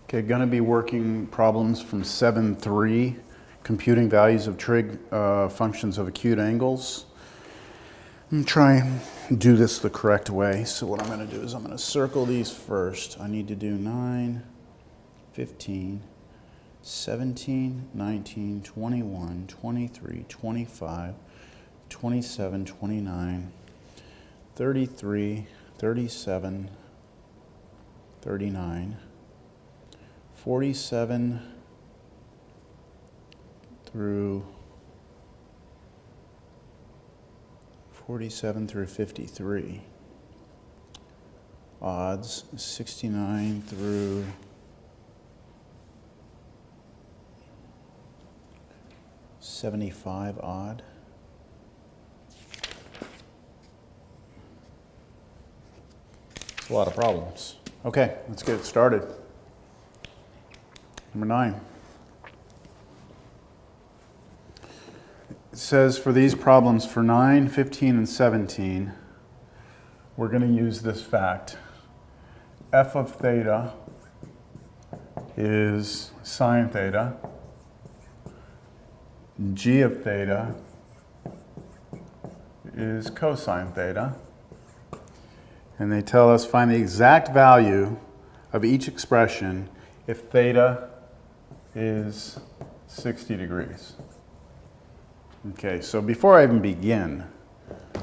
Okay, going to be working problems from 7.3, computing values of trig functions of acute angles. I'm going to try and do this the correct way. So what I'm going to do is I'm going to circle these first. I need to do 9, 15, 17, 19, 21, 23, 25, 27, 29, 33, 37, 39, 47 through 53. Odds 69 through 75 odd. It's a lot of problems. Okay, let's get started. Number 9. It says for these problems for 9, 15, and 17, we're going to use this fact. F of theta is sine theta. G of theta is cosine theta. And they tell us find the exact value of each expression if theta is 60 degrees. Okay, so before I even begin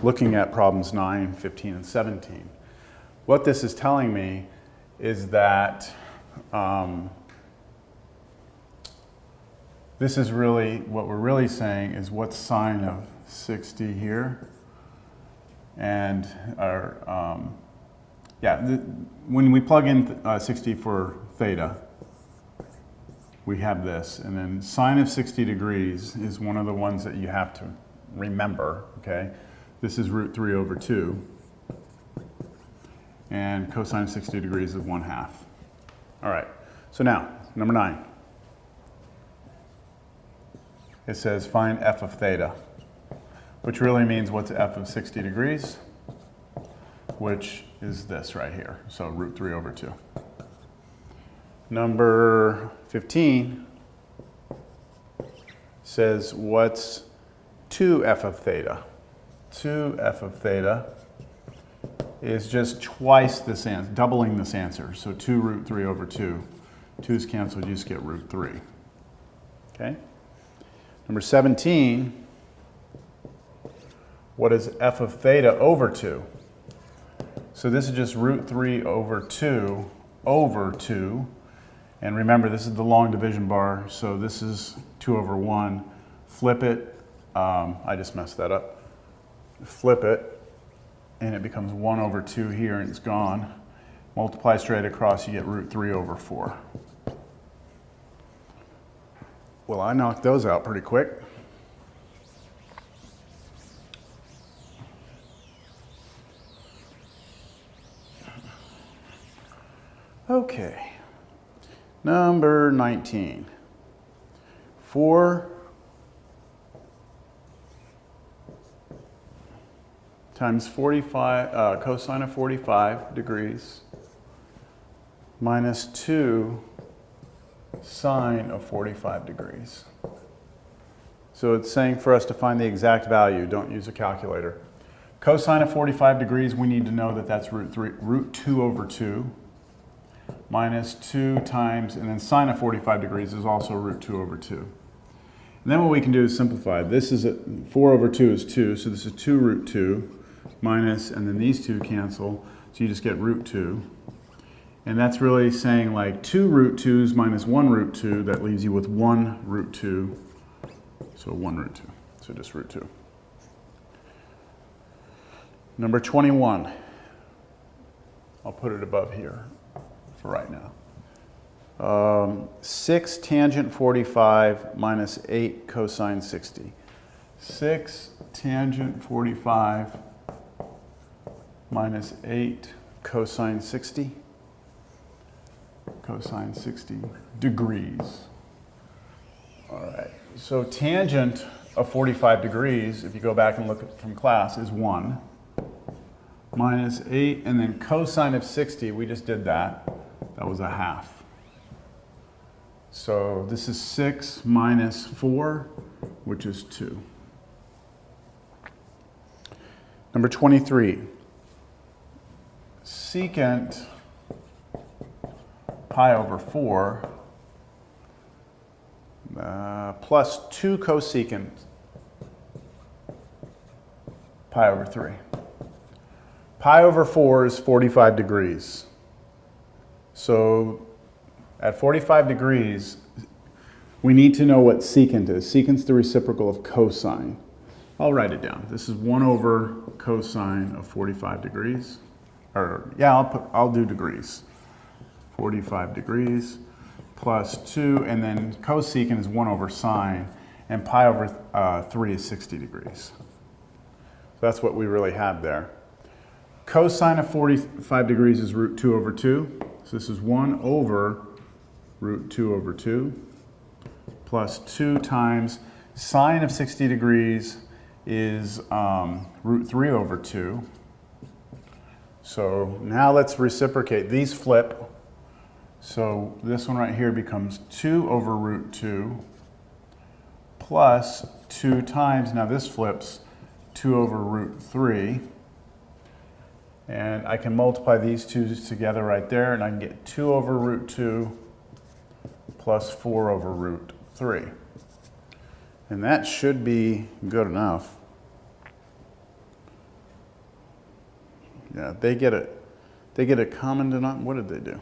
looking at problems 9, 15, and 17, what this is telling me is that this is really, what we're really saying is what's sine of 60 here? And our, when we plug in 60 for theta, we have this, and then sine of 60 degrees is one of the ones that you have to remember, okay? This is root 3 over 2, and cosine of 60 degrees is 1/2. All right, so now, number 9. It says find f of theta, which really means what's f of 60 degrees, which is this right here, so root 3 over 2. Number 15 says what's 2f of theta? 2f of theta is just twice this answer, doubling this answer. So 2 root 3 over 2. 2's canceled, you just get root 3. Okay? Number 17, what is f of theta over 2? So this is just root 3 over 2 over 2. And remember, this is the long division bar, so this is 2 over 1. Flip it, I just messed that up. Flip it, and it becomes 1 over 2 here, and it's gone. Multiply straight across, you get root 3 over 4. Well, I knocked those out pretty quick. Okay. Number 19. 4 times 45, cosine of 45 degrees minus 2 sine of 45 degrees. So it's saying for us to find the exact value. Don't use a calculator. Cosine of 45 degrees, we need to know that that's root 2 over 2. Minus 2 times, and then sine of 45 degrees is also root 2 over 2. And then what we can do is simplify. This is 4 over 2 is 2, so this is 2 root 2 minus, and then these 2 cancel, so you just get root 2. And that's really saying like 2 root 2's minus 1 root 2, that leaves you with 1 root 2, so 1 root 2, so just root 2. Number 21, I'll put it above here for right now. 6 tangent 45 minus 8 cosine 60. 6 tangent 45 minus 8 cosine 60. Cosine 60 degrees. All right, so tangent of 45 degrees, if you go back and look at from class, is 1. Minus 8, and then cosine of 60, we just did that. That was 1/2. So this is 6 minus 4, which is 2. Number 23. Secant pi over 4 plus 2 cosecant pi over 3. Pi over 4 is 45 degrees. So at 45 degrees, we need to know what secant is. Secant's the reciprocal of cosine. I'll write it down. This is 1 over cosine of 45 degrees. Or yeah, I'll do degrees. 45 degrees plus 2, and then cosecant is 1 over sine, and pi over 3 is 60 degrees. So that's what we really have there. Cosine of 45 degrees is root 2 over 2. So this is 1 over root 2 over 2 plus 2 times sine of 60 degrees is root 3 over 2. So now let's reciprocate. These flip. So this one right here becomes 2 over root 2 plus 2 times, now this flips, 2 over root 3. And I can multiply these two together right there, and I can get 2 over root 2 plus 4 over root 3. And that should be good enough. Yeah, they get a common denominator. What did they do?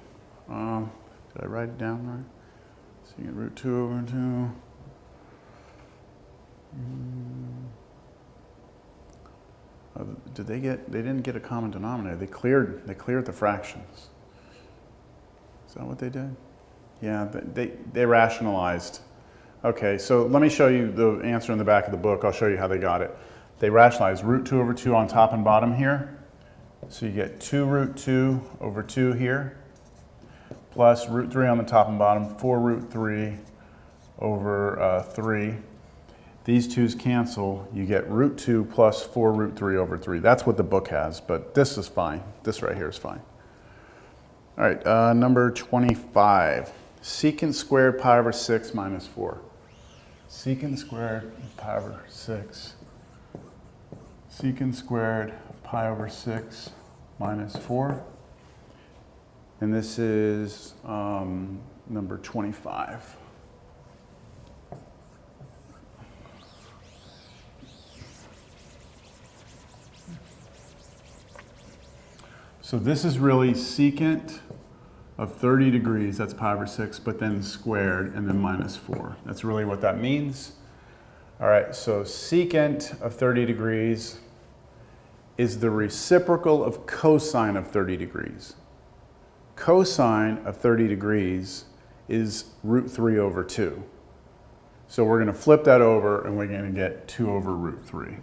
Did I write it down right? So you get root 2 over 2. They didn't get a common denominator. They cleared the fractions. Is that what they did? Yeah, they rationalized. Okay, so let me show you the answer in the back of the book. I'll show you how they got it. They rationalized root 2 over 2 on top and bottom here. So you get 2 root 2 over 2 here, plus root 3 on the top and bottom, 4 root 3 over 3. These twos cancel. You get root 2 plus 4 root 3 over 3. That's what the book has, but this is fine. This right here is fine. All right, number 25. Secant squared pi over 6 minus 4. Secant squared pi over 6. Secant squared pi over 6 minus 4. And this is number 25. So this is really secant of 30 degrees, that's pi over 6, but then squared and then minus 4. That's really what that means. All right, so secant of 30 degrees is the reciprocal of cosine of 30 degrees. Cosine of 30 degrees is root 3 over 2. So we're going to flip that over and we're going to get 2 over root 3.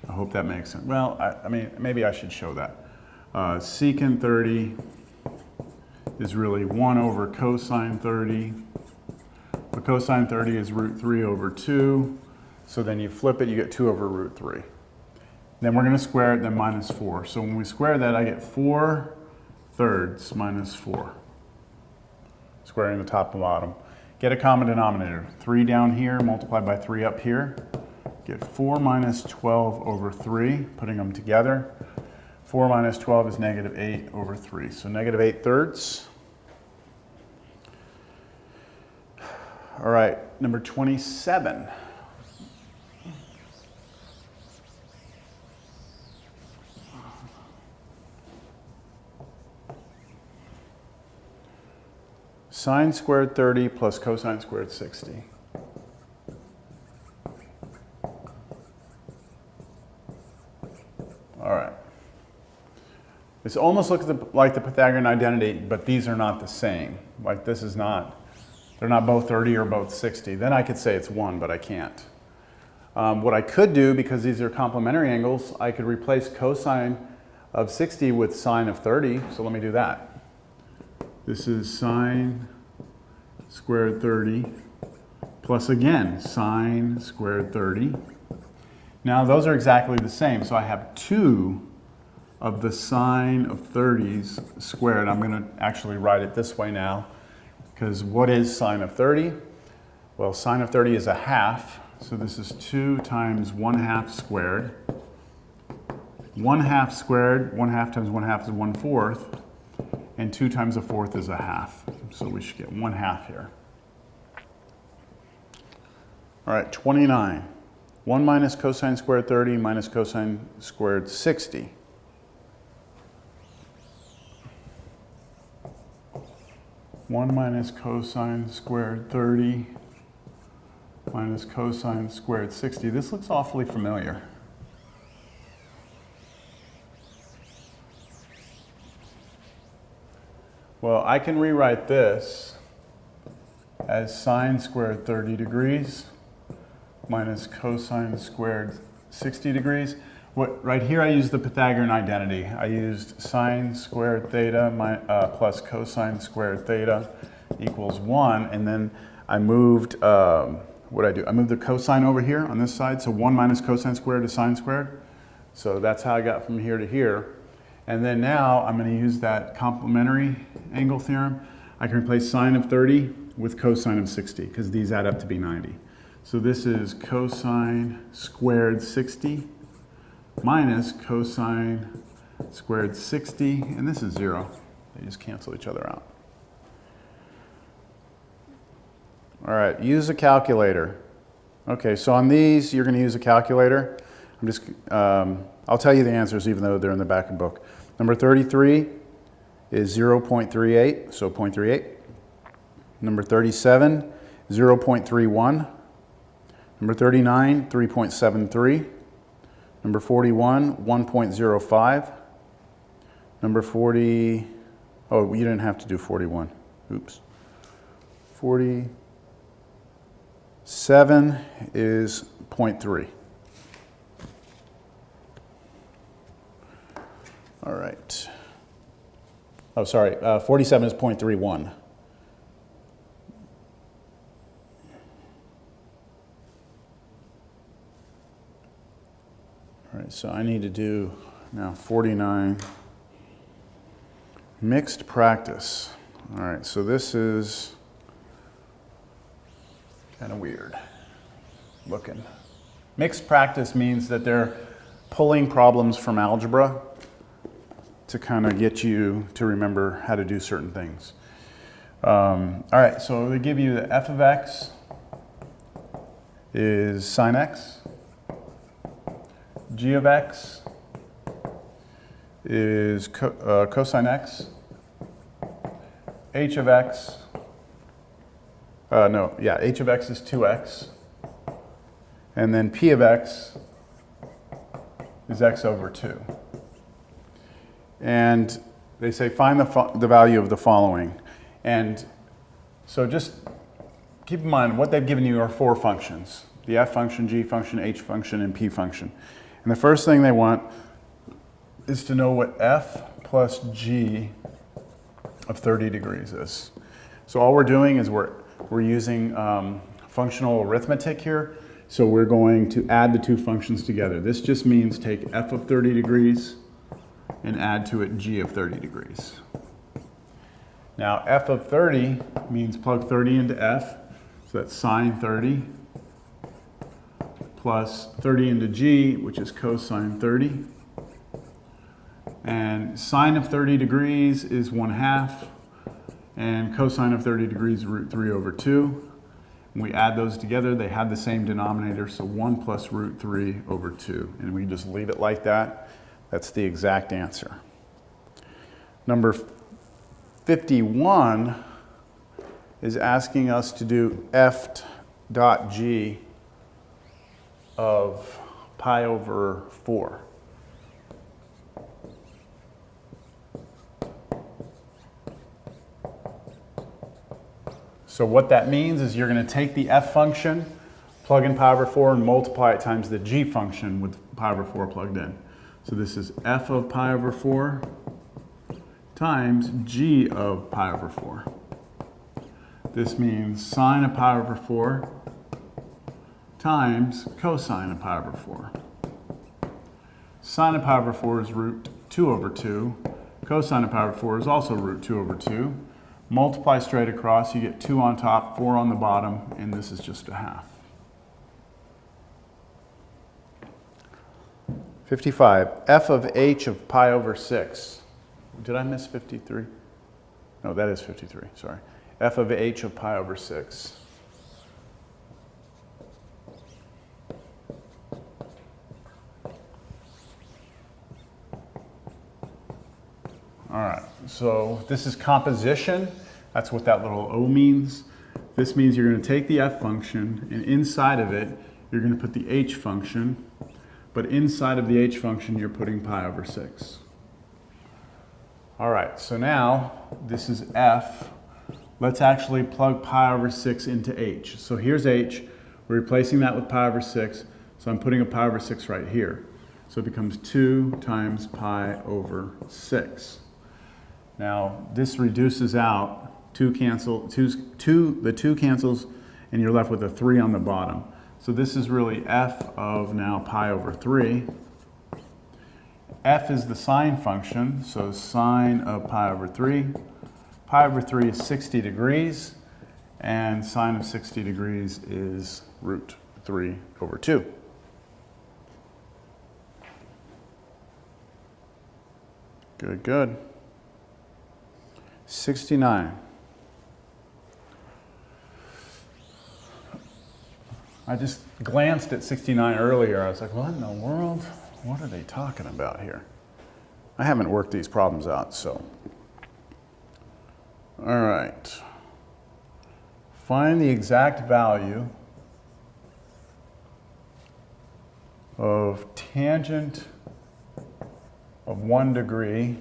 I hope that makes sense. Well, I mean, maybe I should show that. Secant 30 is really 1 over cosine 30. But cosine 30 is root 3 over 2. So then you flip it, you get 2 over root 3. Then we're going to square it, then minus 4. So when we square that, I get 4 thirds minus 4. Squaring the top and bottom. Get a common denominator. 3 down here multiplied by 3 up here. Get 4 minus 12 over 3, putting them together. 4 minus 12 is negative 8 over 3. So negative 8 thirds. All right, number 27. Sine squared 30 plus cosine squared 60. All right. This almost looks like the Pythagorean identity, but these are not the same. Like this is not, they're not both 30 or both 60. Then I could say it's 1, but I can't. What I could do, because these are complementary angles, I could replace cosine of 60 with sine of 30. So let me do that. This is sine squared 30 plus, again, sine squared 30. Now those are exactly the same, so I have 2 of the sine of 30s squared. I'm going to actually write it this way now. Because what is sine of 30? Well, sine of 30 is a half, so this is 2 times 1/2 squared. 1/2 squared, 1/2 times 1/2 is 1/4, and 2 times 1/4 is a half. So we should get 1/2 here. All right, 29. 1 minus cosine squared 30 minus cosine squared 60. One minus cosine squared 30 minus cosine squared 60. This looks awfully familiar. Well, I can rewrite this as sine squared 30 degrees minus cosine squared 60 degrees. Right here I used the Pythagorean identity. I used sine squared theta plus cosine squared theta equals 1, and then I moved, what did I do? I moved the cosine over here on this side, so 1 minus cosine squared is sine squared. So that's how I got from here to here. And then now I'm going to use that complementary angle theorem. I can replace sine of 30 with cosine of 60, because these add up to be 90. So this is cosine squared 60 minus cosine squared 60, and this is 0. They just cancel each other out. All right, use a calculator. Okay, so on these, you're going to use a calculator. I'll tell you the answers even though they're in the back of the book. Number 33 is 0.38, so 0.38. Number 37, 0.31. Number 39, 3.73. Number 41, 1.05. Number 40, oh, you didn't have to do 41. Oops. 47 is 0.3. All right. Oh, sorry, 47 is 0.31. All right, so I need to do now 49. Mixed practice. All right, so this is kind of weird looking. Mixed practice means that they're pulling problems from algebra to kind of get you to remember how to do certain things. All right, so they give you the f of x is sine x, g of x is cosine x, h of x, h of x is 2x, and then p of x is x over 2. And they say find the value of the following. And so just keep in mind what they've given you are 4 functions: the f function, g function, h function, and p function. And the first thing they want is to know what f plus g of 30 degrees is. So all we're doing is we're using functional arithmetic here. So we're going to add the 2 functions together. This just means take f of 30 degrees and add to it g of 30 degrees. Now f of 30 means plug 30 into f, so that's sine 30, plus 30 into g, which is cosine 30. And sine of 30 degrees is 1/2, and cosine of 30 degrees is root 3 over 2. When we add those together, they have the same denominator, so 1 plus root 3 over 2. And we just leave it like that. That's the exact answer. Number 51 is asking us to do f dot g of pi over 4. So what that means is you're going to take the f function, plug in pi over 4, and multiply it times the g function with pi over 4 plugged in. So this is f of pi over 4 times g of pi over 4. This means sine of pi over 4 times cosine of pi over 4. Sine of pi over 4 is root 2 over 2. Cosine of pi over 4 is also root 2 over 2. multiply straight across, you get 2 on top, 4 on the bottom, and this is just a half. 55, f of h of pi over 6. Did I miss 53? No, that is 53, sorry. F of h of pi over 6. All right, so this is composition. That's what that little O means. This means you're going to take the f function, and inside of it, you're going to put the h function. But inside of the h function, you're putting pi over 6. All right, so now this is f. Let's actually plug pi over 6 into h. So here's h. We're replacing that with pi over 6. So I'm putting a pi over 6 right here. So it becomes 2 times pi over 6. Now, this reduces out, the 2 cancels, and you're left with a 3 on the bottom. So this is really f of now pi over 3. F is the sine function, so sine of pi over 3. Pi over 3 is 60 degrees, and sine of 60 degrees is root 3 over 2. Good, good. 69. I just glanced at 69 earlier. I was like, what in the world? What are they talking about here? I haven't worked these problems out, so. All right. Find the exact value of tangent of 1 degree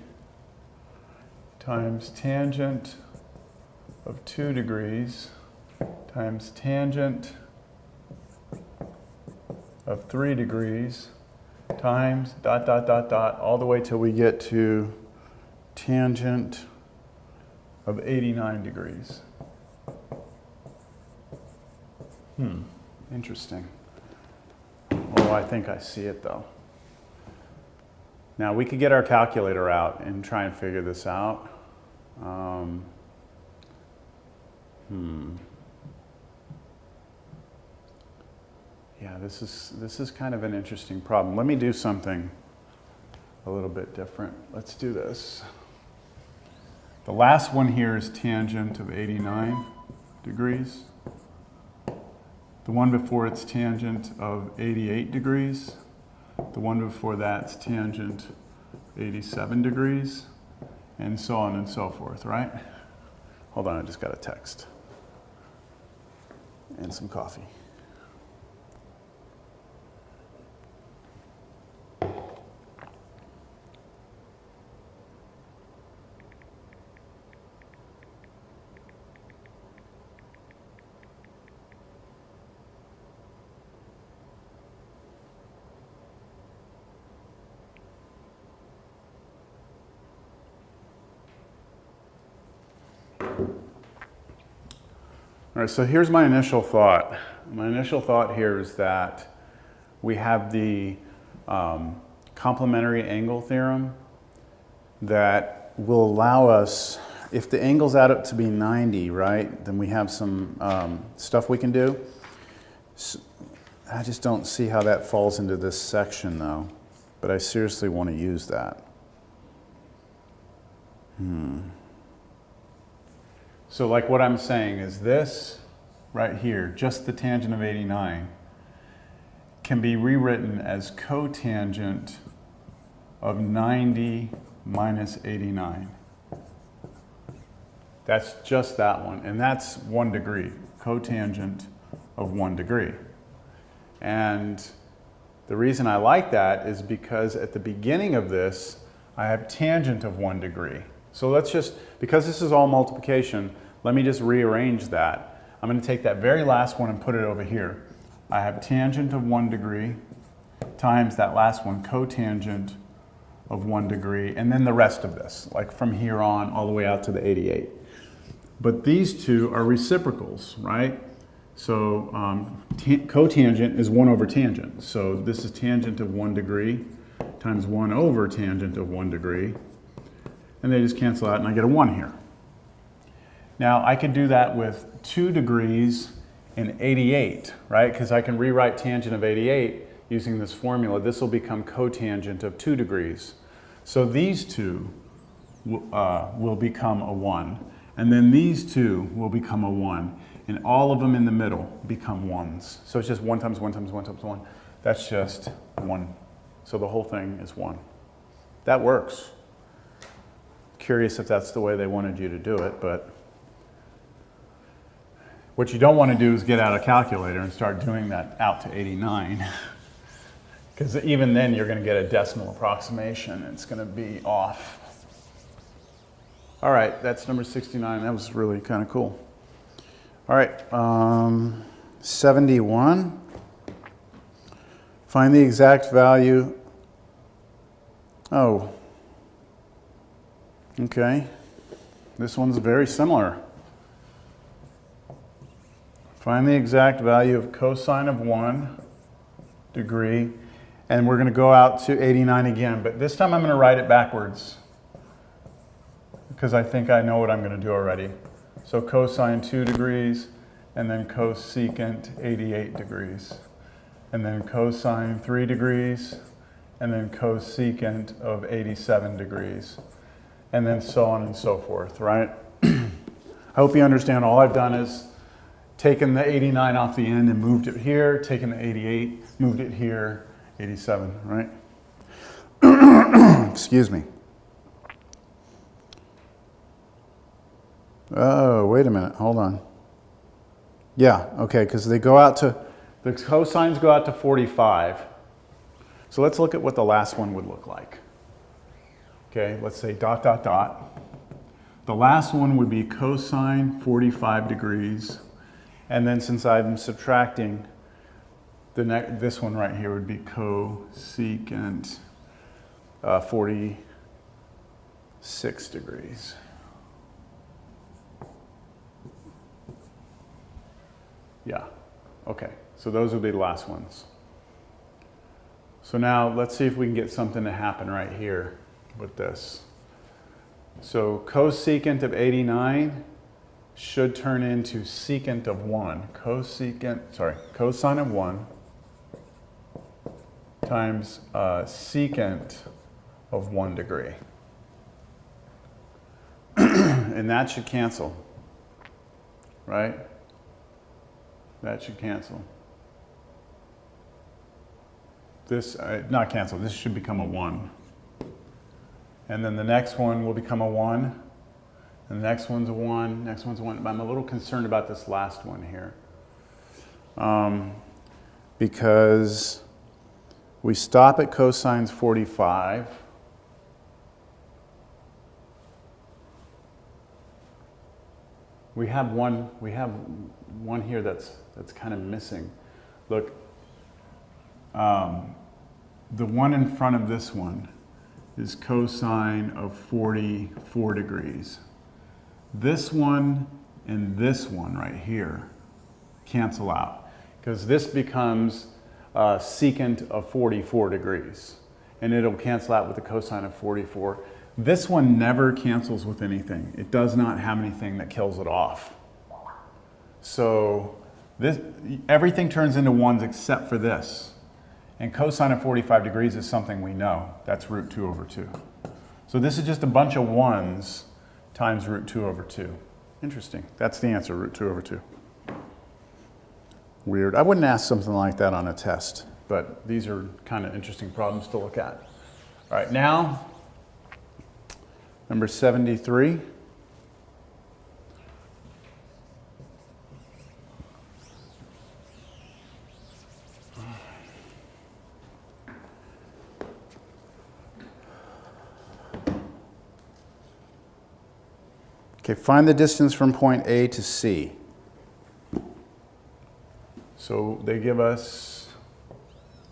times tangent of 2 degrees times tangent of 3 degrees times ... all the way till we get to tangent of 89 degrees. Interesting. Oh, I think I see it though. Now we could get our calculator out and try and figure this out. Yeah, this is kind of an interesting problem. Let me do something a little bit different. Let's do this. The last one here is tangent of 89 degrees. The one before it's tangent of 88 degrees. The one before that's tangent 87 degrees, and so on and so forth, right? Hold on, I just got a text. And some coffee. All right, so here's my initial thought. My initial thought here is that we have the complementary angle theorem that will allow us, if the angles add up to be 90, right, then we have some stuff we can do. So I just don't see how that falls into this section though, but I seriously want to use that. So like what I'm saying is this right here, just the tangent of 89, can be rewritten as cotangent of 90 minus 89. That's just that one, and that's 1 degree, cotangent of 1 degree. And the reason I like that is because at the beginning of this, I have tangent of 1 degree. So let's just, because this is all multiplication, let me just rearrange that. I'm going to take that very last one and put it over here. I have tangent of 1 degree times that last one, cotangent of 1 degree, and then the rest of this, like from here on all the way out to the 88. But these two are reciprocals, right? So cotangent is 1 over tangent. So this is tangent of 1 degree times 1 over tangent of 1 degree. And they just cancel out and I get a 1 here. Now I could do that with 2 degrees and 88, right? Because I can rewrite tangent of 88 using this formula. This will become cotangent of 2 degrees. So these two will become a 1. And then these two will become a 1. And all of them in the middle become 1s. So it's just 1 times 1 times 1 times 1. That's just 1. So the whole thing is 1. That works. Curious if that's the way they wanted you to do it, but what you don't want to do is get out a calculator and start doing that out to 89. Because even then you're going to get a decimal approximation. It's going to be off. All right, that's number 69. That was really kind of cool. All right, 71. Find the exact value. Oh, okay. This one's very similar. Find the exact value of cosine of 1 degree. And we're going to go out to 89 again, but this time I'm going to write it backwards because I think I know what I'm going to do already. So cosine 2 degrees, and then cosecant 88 degrees, and then cosine 3 degrees, and then cosecant of 87 degrees, and then so on and so forth, right? I hope you understand all I've done is taken the 89 off the end and moved it here, taken the 88, moved it here, 87, right? Excuse me. Oh, wait a minute, hold on. Yeah, okay, because they go out to, the cosines go out to 45. So let's look at what the last one would look like. Okay, let's say dot, dot, dot. The last one would be cosine 45 degrees. And then since I'm subtracting, this one right here would be cosecant 46 degrees. Yeah, okay, so those would be the last ones. So now let's see if we can get something to happen right here with this. So cosecant of 89 should turn into secant of 1. Cosine of 1 times secant of 1 degree. And that should cancel, right? That should cancel. This, not cancel, this should become a 1. And then the next one will become a 1. And the next one's a 1, next one's a 1. I'm a little concerned about this last one here. Because we stop at cosines 45. We have one here that's kind of missing. Look, the one in front of this one is cosine of 44 degrees. This one and this one right here cancel out because this becomes secant of 44 degrees and it'll cancel out with the cosine of 44. This one never cancels with anything. It does not have anything that kills it off. So everything turns into 1s except for this. And cosine of 45 degrees is something we know. That's root 2 over 2. So this is just a bunch of 1s times root 2 over 2. Interesting. That's the answer, root 2 over 2. Weird. I wouldn't ask something like that on a test, but these are kind of interesting problems to look at. All right, now, number 73. Okay, find the distance from point A to C. So they give us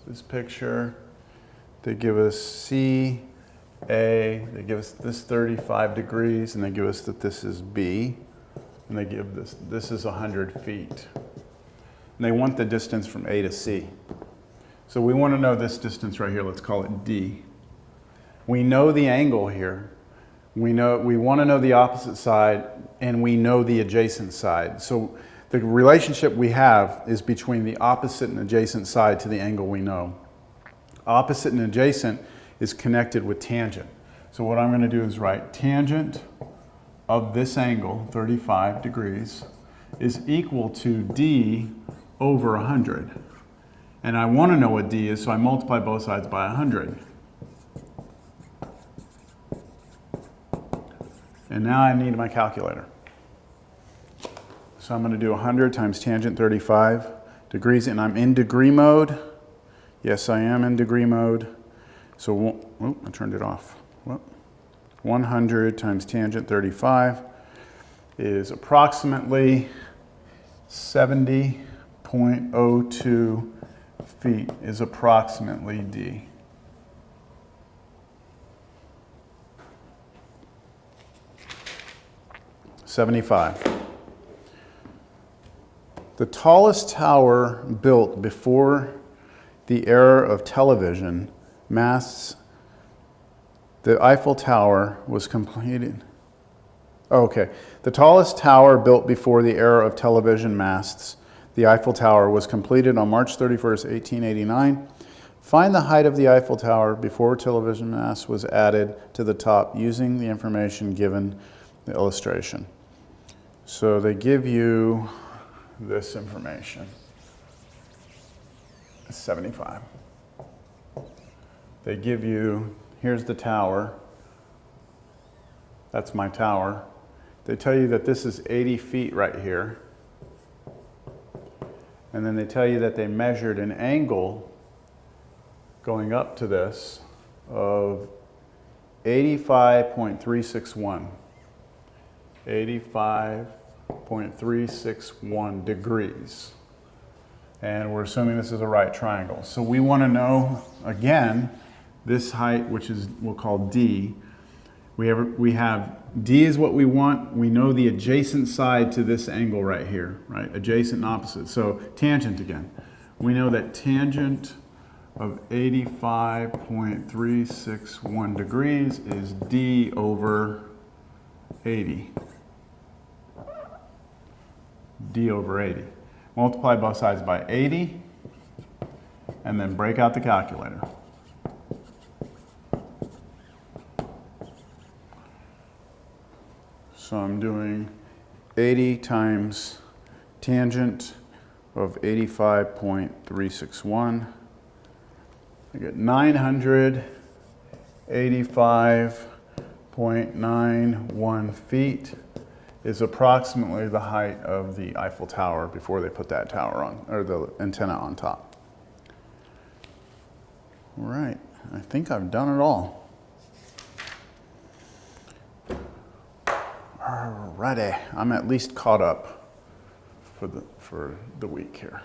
this picture, they give us C, A, they give us this 35 degrees, and they give us that this is B, and they give this is 100 feet. And they want the distance from A to C. So we want to know this distance right here, let's call it D. We know the angle here. We want to know the opposite side, and we know the adjacent side. So the relationship we have is between the opposite and adjacent side to the angle we know. Opposite and adjacent is connected with tangent. So what I'm going to do is write tangent of this angle, 35 degrees, is equal to d over 100. And I want to know what d is, so I multiply both sides by 100. And now I need my calculator. So I'm going to do 100 times tangent 35 degrees, and I'm in degree mode. Yes, I am in degree mode. So, oh, I turned it off. Whoop. 100 times tangent 35 is approximately 70.02 feet is approximately d. The tallest tower built before the era of television masts, the Eiffel Tower was completed. Oh, okay. The tallest tower built before the era of television masts, the Eiffel Tower, was completed on March 31st, 1889. Find the height of the Eiffel Tower before television mast was added to the top using the information given in the illustration. So they give you this information. 75. They give you, here's the tower. That's my tower. They tell you that this is 80 feet right here. And then they tell you that they measured an angle going up to this of 85.361. 85.361 degrees. And we're assuming this is a right triangle. So we want to know, again, this height, which is we'll call d. We have d is what we want. We know the adjacent side to this angle right here, right? Adjacent and opposite. So tangent again. We know that tangent of 85.361 degrees is d over 80. D over 80. Multiply both sides by 80, and then break out the calculator. So I'm doing 80 times tangent of 85.361. I get 985.91 feet is approximately the height of the Eiffel Tower before they put that tower on, or the antenna on top. All right, I think I've done it all. Alrighty, I'm at least caught up for the week here.